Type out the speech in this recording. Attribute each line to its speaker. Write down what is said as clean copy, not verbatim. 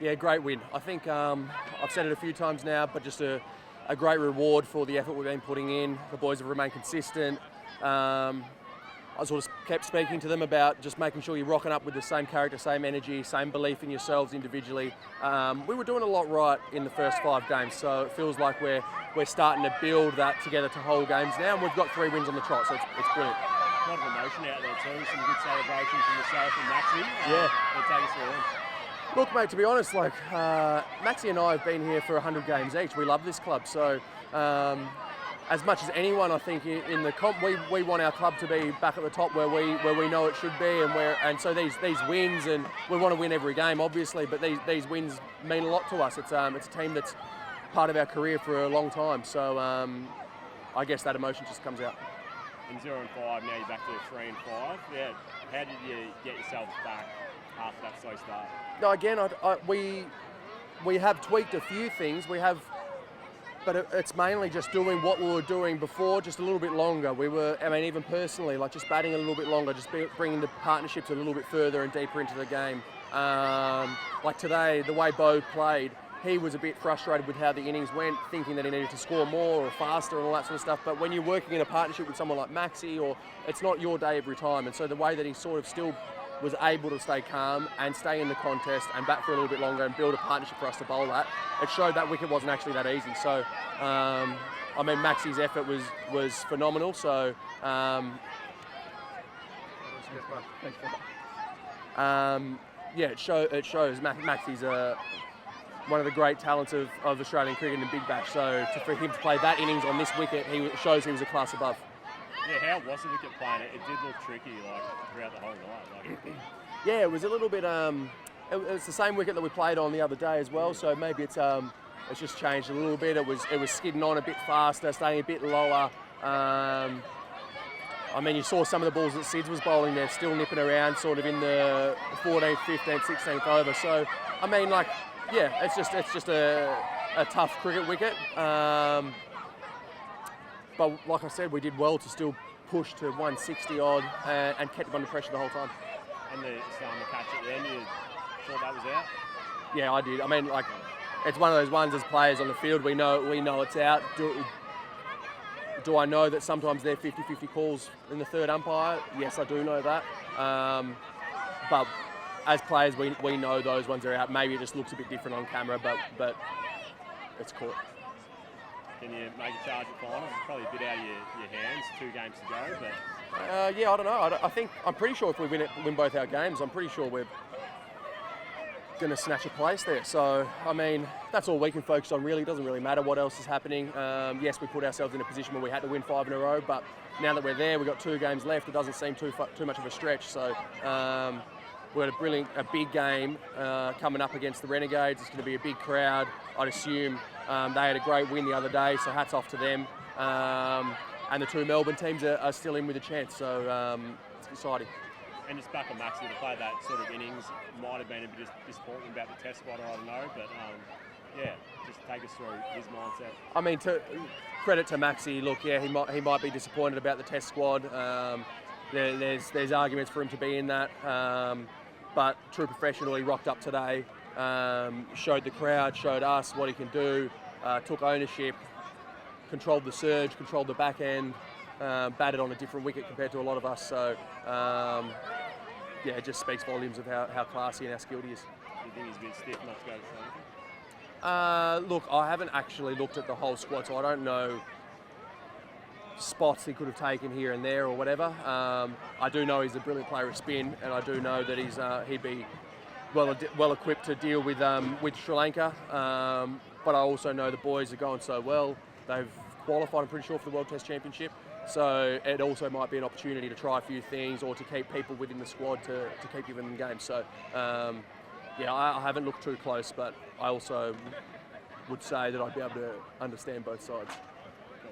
Speaker 1: Yeah, great win. I think I've said it a few times now, but just a great reward for the effort we've been putting in. The boys have remained consistent. I sort of kept speaking to them about just making sure you're rocking up with the same character, same energy, same belief in yourselves individually. We were doing a lot right in the first 5 games, so it feels like we're starting to build that together to whole games now, and we've got 3 wins on the trot, so it's brilliant.
Speaker 2: A lot of emotion out there too, some good celebration from yourself and Maxi.
Speaker 1: Yeah.
Speaker 2: Take us through.
Speaker 1: Look, mate, to be honest, like Maxi and I have been here for 100 games each. We love this club, so as much as anyone, I think in the comp, we want our club to be back at the top where we know it should be, and so these wins, and we want to win every game, obviously, but these wins mean a lot to us. It's a team that's part of our career for a long time, so I guess that emotion just comes out.
Speaker 2: In 0 and 5, now you're back to 3 and 5. Yeah, how did you get yourselves back after that slow start?
Speaker 1: No, again, we have tweaked a few things. But it's mainly just doing what we were doing before, just a little bit longer. Even personally, like just batting a little bit longer, just bringing the partnerships a little bit further and deeper into the game. Like today, the way Bo played, he was a bit frustrated with how the innings went, thinking that he needed to score more or faster and all that sort of stuff. But when you're working in a partnership with someone like Maxi, it's not your day every time. And so the way that he sort of still was able to stay calm and stay in the contest and bat for a little bit longer and build a partnership for us to bowl that, it showed that wicket wasn't actually that easy. So, Maxi's effort was phenomenal. So, it shows Maxi's one of the great talents of Australian cricket in Big Bash. So for him to play that innings on this wicket, shows he was a class above.
Speaker 2: Yeah, how was the wicket playing? It did look tricky, like throughout the whole night.
Speaker 1: Yeah, it was a little bit. It's the same wicket that we played on the other day as well. So maybe it's just changed a little bit. It was skidding on a bit faster, staying a bit lower. You saw some of the balls that Sids was bowling there, still nipping around, sort of in the 14th, 15th, 16th over. So it's just a tough cricket wicket. But like I said, we did well to still push to 160 odd and kept them under pressure the whole time.
Speaker 2: And the catch at the end, you thought that was out?
Speaker 1: Yeah, I did. It's one of those ones as players on the field, we know it's out. Do I know that sometimes they're 50-50 calls in the third umpire? Yes, I do know that. But as players, we know those ones are out. Maybe it just looks a bit different on camera, but it's caught.
Speaker 2: Can you make a charge at finals? It's probably a bit out of your hands, 2 games to go, but...
Speaker 1: I don't know. I'm pretty sure if we win both our games, I'm pretty sure we're going to snatch a place there. So, that's all we can focus on, really. It doesn't really matter what else is happening. Yes, we put ourselves in a position where we had to win 5 in a row, but now that we're there, we've got 2 games left. It doesn't seem too much of a stretch. So, we've got a big game coming up against the Renegades. It's going to be a big crowd. I'd assume they had a great win the other day, so hats off to them. And the 2 Melbourne teams are still in with a chance, so it's exciting.
Speaker 2: And just back on Maxi, to play that sort of innings might have been a bit disappointing about the test squad, I don't know, but just take us through his mindset.
Speaker 1: To credit to Maxi, look, yeah, he might be disappointed about the test squad. There's arguments for him to be in that, but true professional, he rocked up today, showed the crowd, showed us what he can do, took ownership, controlled the surge, controlled the back end, batted on a different wicket compared to a lot of us. So, it just speaks volumes of how classy and how skilled he is.
Speaker 2: Do you think he's a bit stiff enough to go to Sri Lanka?
Speaker 1: Look, I haven't actually looked at the whole squad, so I don't know spots he could have taken here and there or whatever. I do know he's a brilliant player of spin, and I do know that he'd be well equipped to deal with Sri Lanka. But I also know the boys are going so well. They've qualified, I'm pretty sure, for the World Test Championship. So it also might be an opportunity to try a few things or to keep people within the squad to keep giving them games. So, I haven't looked too close, but I also would say that I'd be able to understand both sides.